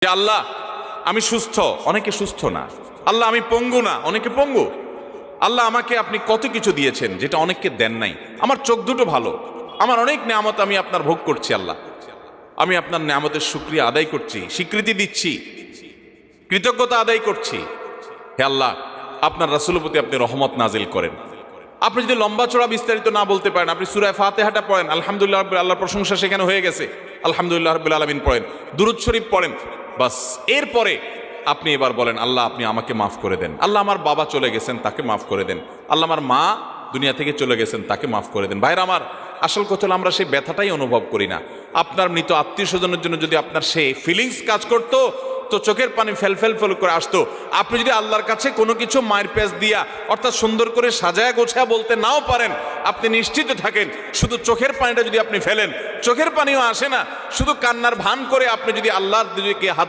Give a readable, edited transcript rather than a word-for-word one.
যে আল্লাহ আমি সুস্থ, অনেকে সুস্থ না। আল্লাহ আমি পঙ্গু না, অনেকে পঙ্গু। আল্লাহ আমাকে আপনি কত কিছু দিয়েছেন যেটা অনেককে দেন নাই। আমার চোখ দুটো ভালো, আমার অনেক নেয়ামত আমি আপনার ভোগ করছি। আল্লাহ আমি আপনার নেয়ামতের শুকরিয়া আদায় করছি, স্বীকৃতি দিচ্ছি, কৃতজ্ঞতা আদায় করছি। হে আল্লাহ, আপনার রাসূলের প্রতি আপনি রহমত নাজিল করেন। আপনি যদি লম্বা চড়া বিস্তারিত না বলতে পারেন, আপনি সূরা ফাতিহাটা পড়েন, আলহামদুলিল্লাহ রাব্বিল, আল্লাহর প্রশংসা সেখানে হয়ে গেছে, আলহামদুলিল্লাহ রাব্বিল আলামিন পড়েন, দুরূদ শরীফ পড়েন, বাস। এরপরে আপনি এবার বলেন আল্লাহ আপনি আমাকে মাফ করে দেন। আল্লাহ আমার বাবা চলে গেছেন, তাকে মাফ করে দেন। আল্লাহ আমার মা দুনিয়া থেকে চলে গেছেন, তাকে মাফ করে দেন। ভাইরা আমার, আসল কথা হলো আমরা সেই ব্যথাটাই অনুভব করি না। আপনার মৃত আত্মীয় স্বজনের জন্য যদি আপনার সেই ফিলিংস কাজ করতো তো চোখের পানি ফেল ফেল ফেল করে আসতো। আপনি যদি আল্লাহর কাছে কোনো কিছু মায়ের পেঁচ দিয়া অর্থাৎ সুন্দর করে সাজায়া গোছায়া বলতে নাও পারেন, আপনি নিশ্চিত থাকেন শুধু চোখের পানিটা যদি আপনি ফেলেন, চোখের পানিও আসে না, শুধু কান্নার ভান করে আপনি যদি আল্লাহর দিকে হাত